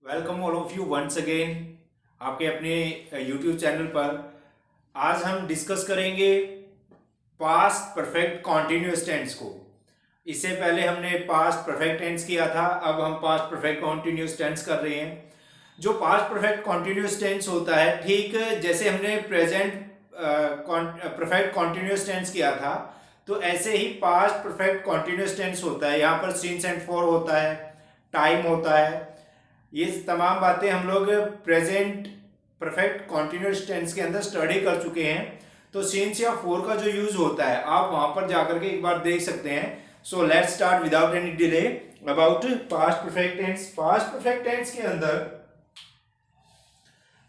Welcome all of you once again आपके अपने YouTube channel पर। आज हम डिस्कस करेंगे पास्ट परफेक्ट कॉन्टिन्यूअस टेंस को। इससे पहले हमने पास्ट परफेक्ट टेंस किया था, अब हम पास्ट परफेक्ट कॉन्टिन्यूअस टेंस कर रहे हैं। जो पास्ट परफेक्ट कॉन्टिन्यूअस टेंस होता है, ठीक जैसे हमने प्रेजेंट परफेक्ट कॉन्टिन्यूअस टेंस किया था, तो ऐसे ही पास्ट परफेक्ट कॉन्टिन्यूअस टेंस होता है। यहाँ पर सिंस एंड फॉर होता है, टाइम होता है। ये तमाम बातें हम लोग प्रेजेंट परफेक्ट कॉन्टिन्यूअस टेंस के अंदर स्टडी कर चुके हैं। तो सिंस या फॉर का जो यूज होता है, आप वहां पर जाकर के एक बार देख सकते हैं। So let's start without any delay about past perfect tense. Past perfect tense के अंदर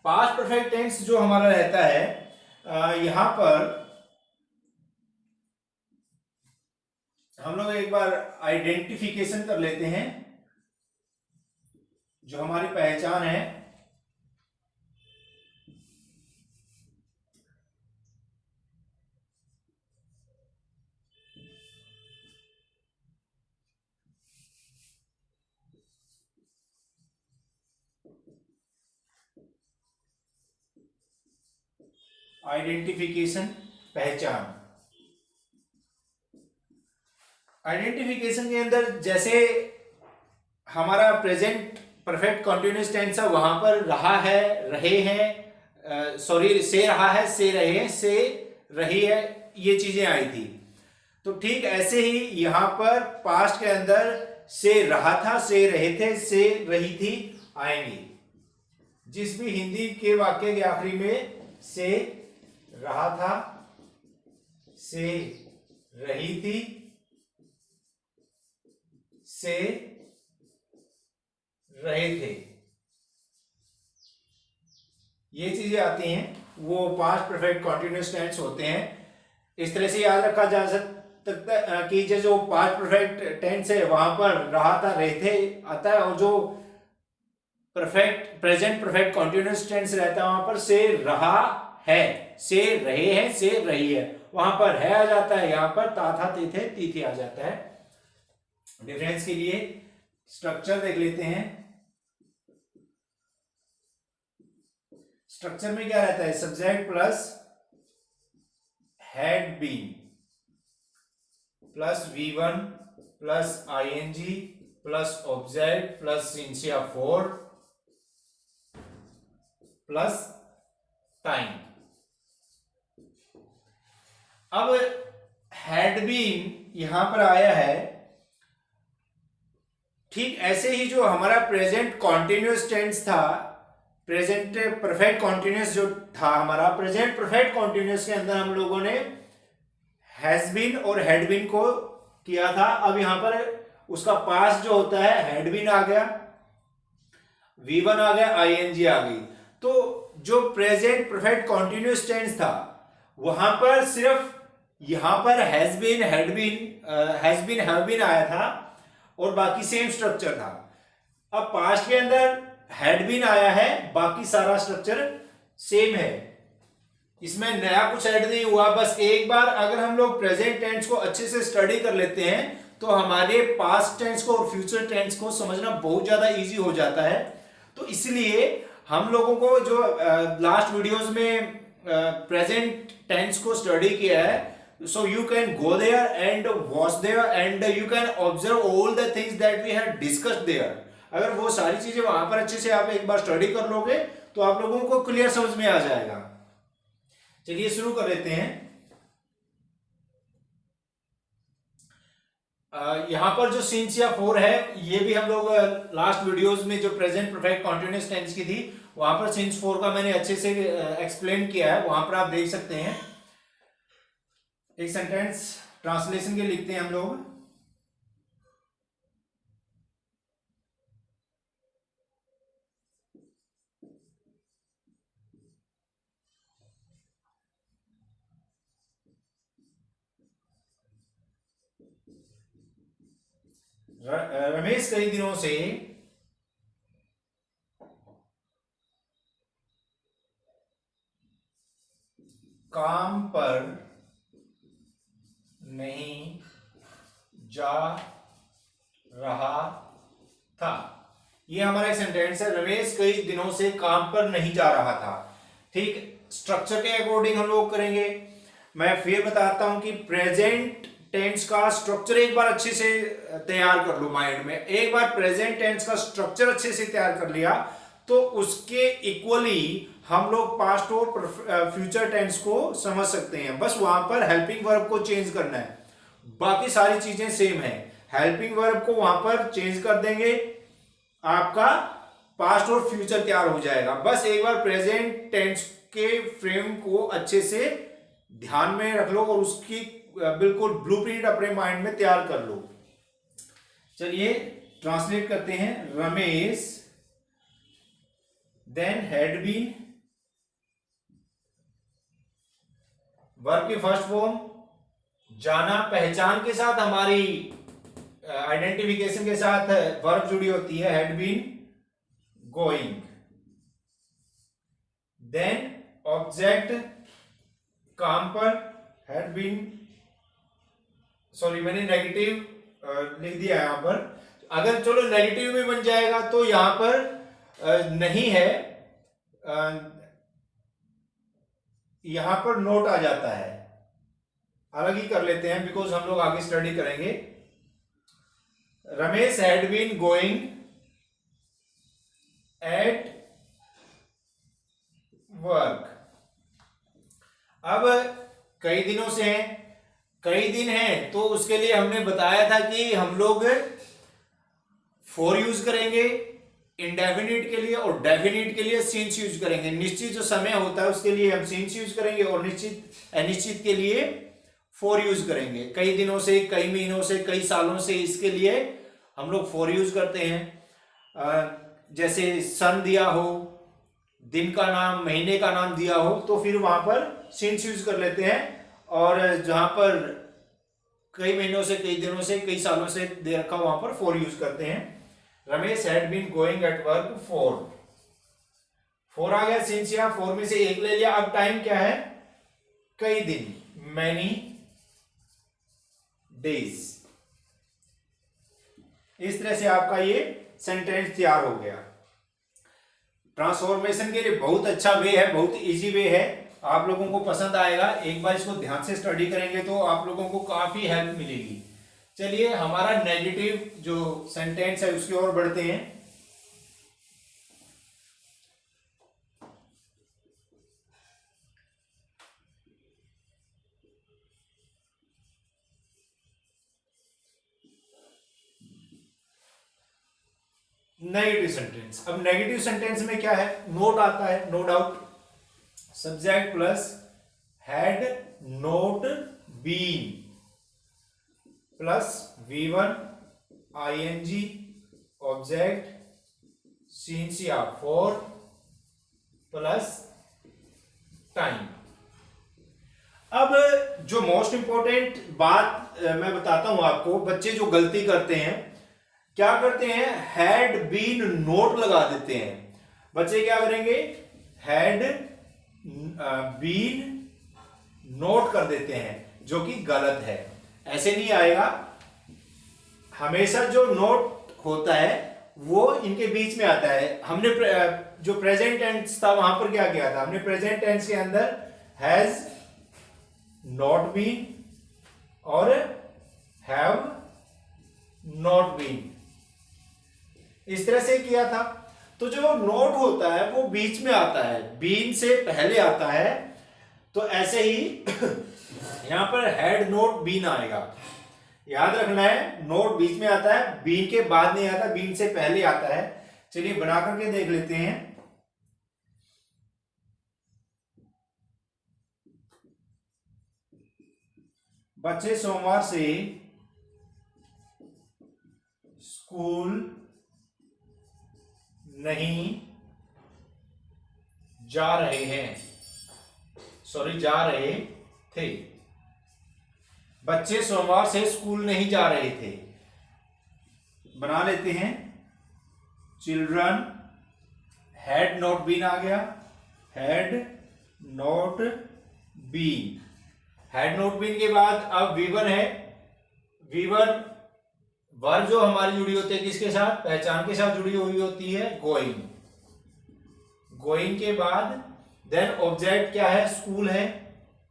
पास्ट परफेक्ट टेंस जो हमारा रहता है, यहां पर हम लोग एक बार आइडेंटिफिकेशन कर लेते हैं। जो हमारी पहचान है, आइडेंटिफिकेशन पहचान। आइडेंटिफिकेशन के अंदर जैसे हमारा प्रेजेंट परफेक्ट कॉन्टिन्यूअस टेंस है, वहां पर रहा है, रहे हैं, सॉरी से रहा है, से रहे हैं, से रही है, ये चीजें आई थी। तो ठीक ऐसे ही यहां पर पास्ट के अंदर से रहा था, से रहे थे, से रही थी आएंगी। जिस भी हिंदी के वाक्य के आखिरी में से रहा था, से रही थी, से रहे थे, ये चीजें आती हैं, वो पास्ट परफेक्ट कॉन्टिन्यूअस टेंस होते हैं। इस तरह से याद रखा जा सकता है कि जो पास्ट परफेक्ट टेंस है, वहां पर रहा था, रहे थे आता है, और जो perfect present perfect continuous tense रहता है, वहां पर से रहा है, से रहे हैं, से रही है, वहां पर है आ जाता है, यहां पर ता था, ते थे, ती थी आ जाता है। डिफरेंस के लिए स्ट्रक्चर देख लेते हैं। स्ट्रक्चर में क्या रहता है? Subject plus had been plus V1 plus ing plus object plus since या फॉर प्लस टाइम। अब हैड बीन यहां पर आया है, ठीक ऐसे ही जो हमारा प्रेजेंट कॉन्टिन्यूअस टेंस था, प्रेजेंट परफेक्ट कॉन्टिन्यूअस जो था हमारा, प्रेजेंट परफेक्ट कॉन्टिन्यूअस के अंदर हम लोगों ने हैज बीन और हैड बीन को किया था। अब यहां पर उसका पास्ट जो होता है, हैड बीन आ गया, V1 आ गया, ing आ गई। तो जो प्रेजेंट परफेक्ट कॉन्टिन्यूअस टेंस था, वहां पर सिर्फ यहां पर has been, had been, has been, have been आया था, और बाकी सेम स्ट्रक्चर था। अब पास्ट के अंदर हैड बीन आया है, बाकी सारा स्ट्रक्चर सेम है, इसमें नया कुछ ऐड नहीं हुआ। बस एक बार अगर हम लोग प्रेजेंट टेंस को अच्छे से स्टडी कर लेते हैं, तो हमारे पास्ट टेंस को और फ्यूचर टेंस को समझना बहुत ज्यादा इजी हो जाता है। तो इसलिए हम लोगों को जो लास्ट वीडियोस में प्रेजेंट टेंस को स्टडी किया है, so you can go there and watch there and you can observe all the things that we have discussed there। अगर वो सारी चीजें वहां पर अच्छे से आप एक बार स्टडी कर लोगे, तो आप लोगों को क्लियर समझ में आ जाएगा। चलिए शुरू कर लेते हैं। यहां पर जो सिंस या फॉर है, ये भी हम लोग लास्ट वीडियोस में जो प्रेजेंट परफेक्ट कॉन्टिन्यूअस टेंस की थी, वहां पर सिंस फॉर का मैंने अच्छे से एक्सप्लेन किया है, वहां पर आप देख सकते हैं। एक सेंटेंस ट्रांसलेशन के लिखते हैं हम लोग। रमेश कई दिनों से काम पर नहीं जा रहा था। ये हमारा एक सेंटेंस है, रमेश कई दिनों से काम पर नहीं जा रहा था। ठीक, स्ट्रक्चर के अकॉर्डिंग हम लोग करेंगे। मैं फिर बताता हूं कि प्रेजेंट टेंस का स्ट्रक्चर एक बार अच्छे से तैयार कर लो माइंड में। एक बार प्रेजेंट टेंस का स्ट्रक्चर अच्छे से तैयार कर लिया तो उसके इक्वली हम लोग पास्ट और फ्यूचर टेंस को समझ सकते हैं। बस वहां पर हेल्पिंग वर्ब को चेंज करना है, बाकी सारी चीजें सेम है। हेल्पिंग वर्ब को वहां पर चेंज कर देंगे, आपका पास्ट और फ्यूचर तैयार हो जाएगा। बस एक बार प्रेजेंट टेंस के फ्रेम को अच्छे से ध्यान में रख लो और उसकी बिल्कुल ब्लूप्रिंट अपने माइंड में तैयार कर लो। चलिए ट्रांसलेट करते हैं। Ramesh then had been, verb की फर्स्ट फॉर्म जाना, पहचान के साथ हमारी आइडेंटिफिकेशन के साथ वर्ब जुड़ी होती है, had been going. Then object काम पर, हैड बीन, सॉरी मैंने नेगेटिव लिख दिया यहां पर। अगर चलो नेगेटिव भी बन जाएगा तो यहां पर नहीं है, यहां पर नोट आ जाता है, अलग ही कर लेते हैं बिकॉज हम लोग आगे स्टडी करेंगे। Ramesh had been going at work. अब कई दिनों से हैं, कई दिन हैं, तो उसके लिए हमने बताया था कि हम लोग फॉर यूज करेंगे इंडेफिनिट के लिए और डेफिनिट के लिए सिंस यूज करेंगे। निश्चित जो समय होता है उसके लिए हम सिंस यूज करेंगे और निश्चित अनिश्चित के लिए फॉर यूज करेंगे। कई दिनों से, कई महीनों से, कई सालों से इसके लिए हम लोग फॉर यूज करते हैं। जैसे सन दिया हो, दिन का नाम, महीने का नाम दिया हो तो फिर वहां पर सिंस यूज कर लेते हैं। और जहां पर कई महीनों से, कई दिनों से, कई सालों से दे रखा वहां पर फॉर यूज करते हैं। Ramesh had been going at work for, for आ गया सिंस, या फॉर में से एक ले लिया। अब टाइम क्या है, कई दिन, मैनी डेज। इस तरह से आपका ये सेंटेंस तैयार हो गया। ट्रांसफॉर्मेशन के लिए बहुत अच्छा वे है, बहुत इजी वे है, आप लोगों को पसंद आएगा। एक बार इसको ध्यान से स्टडी करेंगे तो आप लोगों को काफी हेल्प मिलेगी। चलिए हमारा नेगेटिव जो सेंटेंस है उसकी ओर बढ़ते हैं। Negative sentence. अब नेगेटिव सेंटेंस में क्या है, नोट आता है, no doubt. Subject plus had not been plus V1 ING object since या फॉर प्लस टाइम। अब जो मोस्ट इंपॉर्टेंट बात मैं बताता हूं आपको, बच्चे जो गलती करते हैं, क्या करते हैं, हैड बीन नोट लगा देते हैं। बच्चे क्या करेंगे, हैड बीन नोट कर देते हैं, जो कि गलत है। ऐसे नहीं आएगा। हमेशा जो नोट होता है वो इनके बीच में आता है। हमने जो प्रेजेंट टेंस था वहां पर क्या किया था, हमने प्रेजेंट टेंस के अंदर हैज नॉट बीन और हैव नॉट बीन, इस तरह से किया था। तो जो नोट होता है वो बीच में आता है, बीन से पहले आता है। तो ऐसे ही यहां पर हैड नोट बीन आएगा, याद रखना है। नोट बीच में आता है, बीन के बाद नहीं आता, बीन से पहले आता है। चलिए बना करके देख लेते हैं। बच्चे सोमवार से स्कूल नहीं जा रहे हैं, सॉरी जा रहे थे। बच्चे सोमवार से स्कूल नहीं जा रहे थे। बना लेते हैं। चिल्ड्रन हैड नॉट बीन आ गया, had not been. Had not been के बाद अब V1 है, V1 वर्ब जो हमारी जुड़ी होती है किसके साथ, पहचान के साथ जुड़ी हुई होती है, गोइंग। गोइंग के बाद देन ऑब्जेक्ट क्या है, स्कूल है,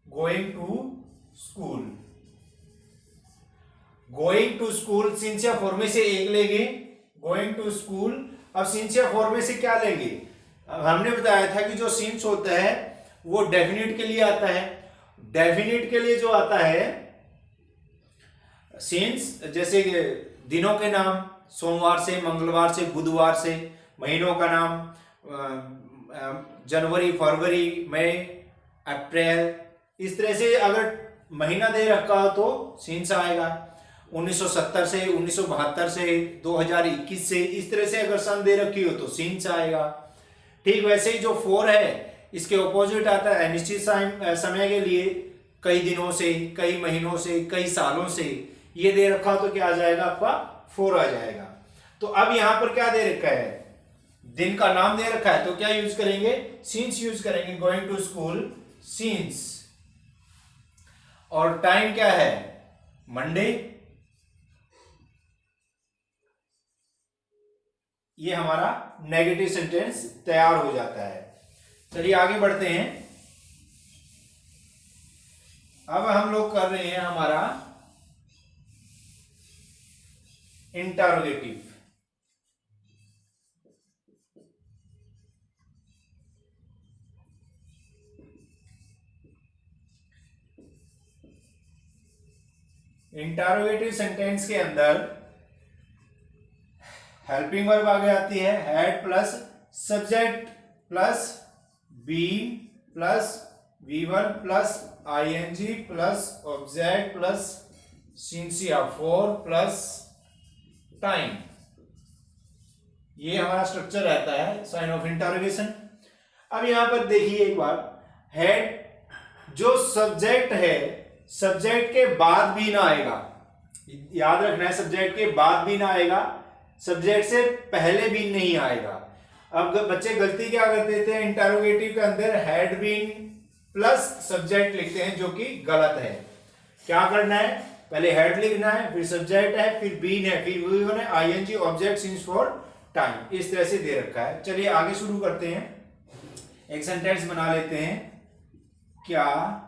going to school. Going to school since या फॉर में से एक लेंगे, गोइंग टू स्कूल। अब सिंस या फॉर में से क्या लेंगे, हमने बताया था कि जो सिंस होता है वो डेफिनिट के लिए आता है। डेफिनिट के लिए जो आता है सिंस, जैसे दिनों के नाम, सोमवार से, मंगलवार से, बुधवार से, महीनों का नाम, जनवरी, फरवरी, मई, अप्रैल, इस तरह से अगर महीना दे रखा हो तो सिंस आएगा। 1970 से, 1972 से, 2021 से, इस तरह से अगर सन दे रखी हो तो सिंस आएगा। ठीक वैसे ही जो फॉर है इसके ऑपोजिट आता है अनिश्चित समय के लिए, कई दिनों से, कई महीनों से, कई सालों से, ये दे रखा हो तो क्या आ जाएगा आपका, फॉर आ जाएगा। तो अब यहां पर क्या दे रखा है, दिन का नाम दे रखा है तो क्या यूज करेंगे, सिंस यूज करेंगे, गोइंग टू स्कूल सिंस। और टाइम क्या है, मंडे। ये हमारा नेगेटिव सेंटेंस तैयार हो जाता है। चलिए आगे बढ़ते हैं। अब हम लोग कर रहे हैं हमारा इंटरोगेटिव। इंटरोगेटिव सेंटेंस के अंदर हेल्पिंग वर्ब आगे आती है, had plus subject plus been plus V one plus ING plus object plus since या फॉर प्लस टाइम। ये हमारा स्ट्रक्चर रहता है साइन ऑफ इंटरोगेशन। अब यहां पर देखिए एक बार, हेड जो सब्जेक्ट है, सब्जेक्ट के बाद भी ना आएगा, याद रखना है, सब्जेक्ट के बाद भी ना आएगा, सब्जेक्ट से पहले भी नहीं आएगा। अब बच्चे गलती क्या करते थे, इंटरोगेटिव के अंदर हैड बीन प्लस सब्जेक्ट लिखते हैं, जो कि गलत है। क्या करना है, पहले हेड लिखना है, फिर सब्जेक्ट है, फिर बीन है, फिर वी1 है, ING, object, since, for, time, इस तरह से दे रखा है। चलिए आगे शुरू करते हैं, एक सेंटेंस बना लेते हैं। क्या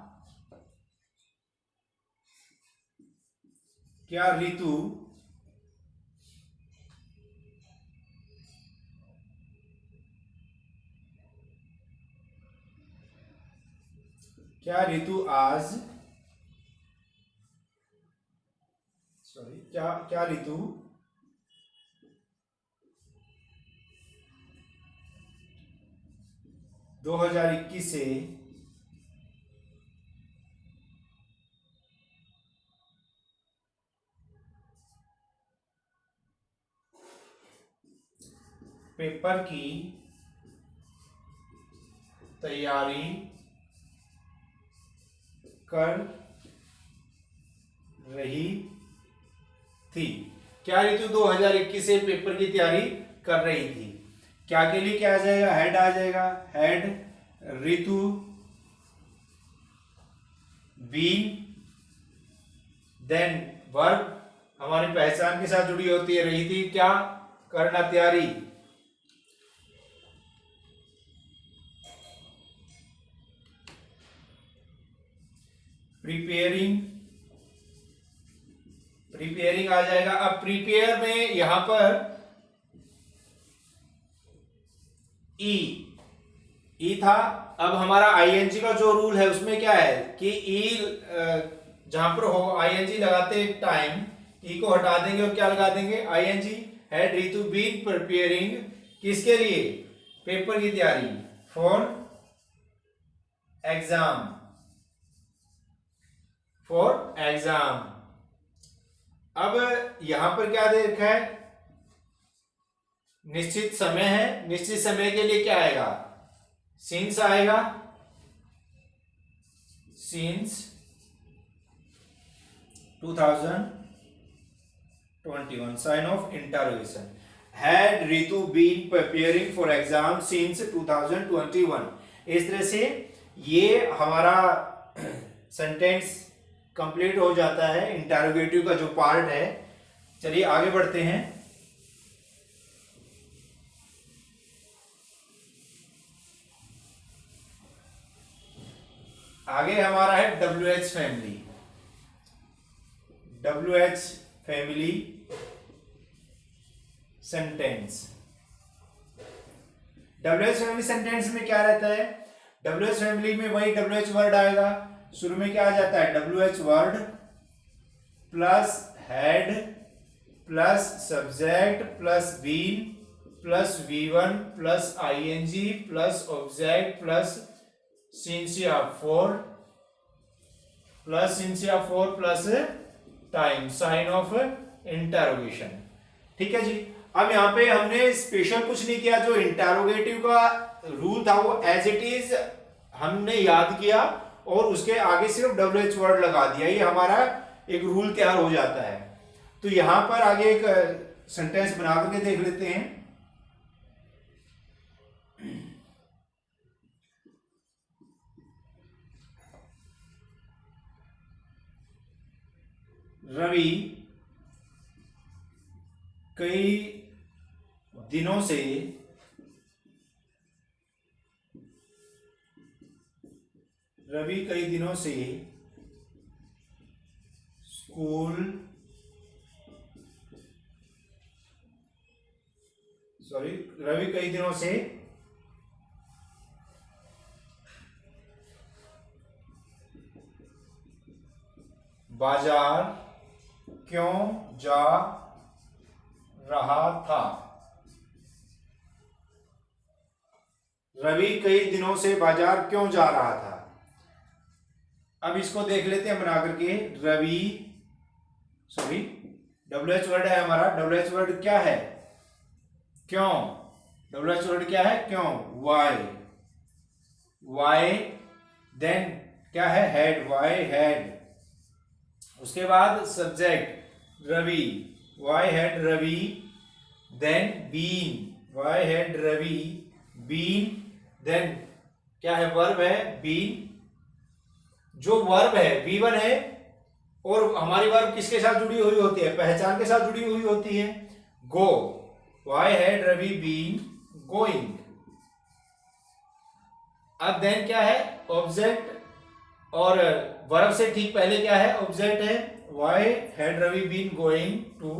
ऋतु आज, क्या ऋतु 2021 से पेपर की तैयारी कर रही थी। क्या ऋतु 2021 से पेपर की तैयारी कर रही थी। क्या के लिए क्या आ जाएगा, हेड आ जाएगा, had Ritu been, then verb हमारी पहचान के साथ जुड़ी होती है, रही थी क्या करना, तैयारी, प्रिपेयरिंग आ जाएगा। अब प्रिपेयर में यहां पर ई था। अब हमारा आईएनजी का जो रूल है उसमें क्या है कि जहां पर हो आईएनजी लगाते टाइम ई को हटा देंगे और क्या लगा देंगे, ING. Had Ritu been preparing, किसके लिए, पेपर की तैयारी, फॉर एग्जाम। अब यहां पर क्या दे रखा है, निश्चित समय है, निश्चित समय के लिए क्या आएगा, सिंस आएगा, since 2021, sign of interrogation. Had Ritu been preparing for exam since 2021। इस तरह से ये हमारा सेंटेंस कंप्लीट हो जाता है। इंटरोगेटिव का जो पार्ट है चलिए आगे बढ़ते हैं। आगे हमारा है WH family. WH family sentence. WH family sentence में क्या रहता है? WH फैमिली में वही WH वर्ड आएगा। शुरू में क्या आ जाता है? WH word plus had plus subject plus been plus V1 plus ING plus object plus since 4 plus time, sign of interrogation. ठीक है जी। अब यहाँ पे हमने स्पेशल कुछ नहीं किया, जो इंटरोगेटिव का रूल था वो एज इट इज हमने याद किया और उसके आगे सिर्फ WH वर्ड लगा दिया। ये हमारा एक रूल तैयार हो जाता है। तो यहां पर आगे एक सेंटेंस बना करके देख लेते हैं। रवि कई दिनों से रवि कई दिनों से बाजार क्यों जा रहा था? रवि कई दिनों से बाजार क्यों जा रहा था? अब इसको देख लेते हैं बना करके। रवि WH वर्ड है हमारा। WH वर्ड क्या है? क्यों। WH वर्ड क्या है? क्यों। वाई देन क्या है? हेड। Why had. उसके बाद subject Ravi, why had Ravi, then been, why had Ravi been, then क्या है? वर्ब है बीन। जो वर्ब है V1 है और हमारी वर्ब किसके साथ जुड़ी हुई होती है? पहचान के साथ जुड़ी हुई होती है। Go, why had Ravi been going. अब देन क्या है? ऑब्जेक्ट, और वर्ब से ठीक पहले क्या है? ऑब्जेक्ट है। Why had Ravi been going to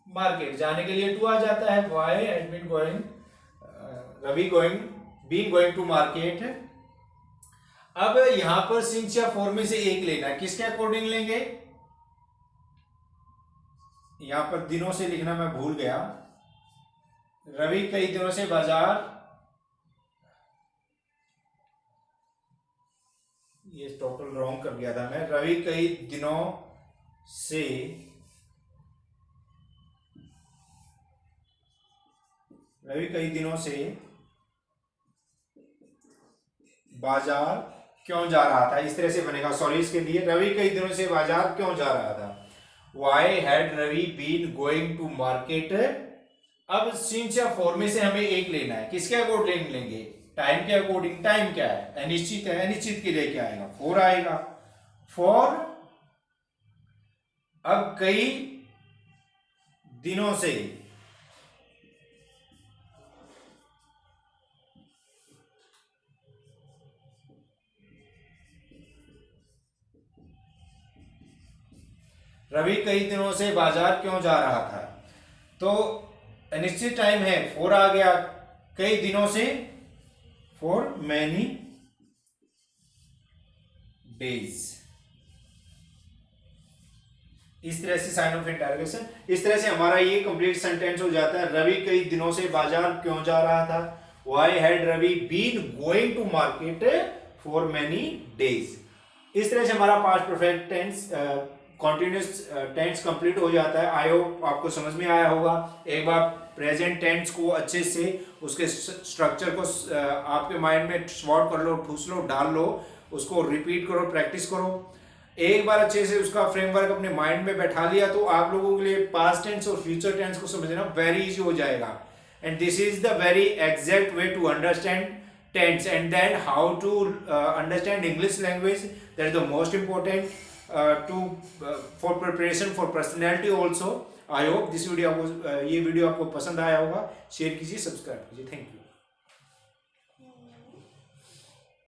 market, जाने के लिए टू आ जाता है। Why had been going, Ravi been going to market. अब यहां पर सिंसिया 4 में से एक लेना है। किसके अकॉर्डिंग लेंगे? यहां पर दिनों से लिखना मैं भूल गया। रवि कई दिनों से बाजार, ये टोटल रॉन्ग कर दिया था मैं। रवि कई दिनों से बाजार क्यों जा रहा था, इस तरह से बनेगा। सॉरी इसके लिए। रवि कई दिनों से बाजार क्यों जा रहा था? Why had Ravi been going to market. अब सिंसिया 4 में से हमें एक लेना है। किसके अकॉर्डिंग लेंगे? टाइम के अकॉर्डिंग। टाइम क्या है? अनिश्चित है। अनिश्चित के लिए क्या आएगा? 4 आएगा। 4 अब कई दिनों से, रवि कई दिनों से बाजार क्यों जा रहा था? तो अनिश्चित टाइम है, 4 आ गया। कई दिनों से, फॉर मैनी डेज। इस तरह से साइन ऑफ इंटरोगेशन। इस तरह से हमारा ये कंप्लीट सेंटेंस हो जाता है। रवि कई दिनों से बाजार क्यों जा रहा था? Why had Ravi been going to market for many days. इस तरह से हमारा past perfect tense, continuous tense complete हो जाता है। आई होप आपको समझ में आया होगा। एक बार प्रेजेंट टेंस को अच्छे से, उसके स्ट्रक्चर को आपके माइंड में शॉर्ट कर लो, ठूस लो, डाल लो, उसको रिपीट करो, प्रैक्टिस करो। एक बार अच्छे से उसका फ्रेमवर्क अपने माइंड में बैठा लिया तो आप लोगों के लिए पास्ट टेंस और फ्यूचर टेंस को समझना वेरी इजी हो जाएगा। And this is the very exact way to understand tense, and then how to understand English language. That is the most important to for preparation for personality also. I hope this video आपको ये video आपको पसंद आया होगा। Share कीजिए, subscribe कीजिए। Thank you.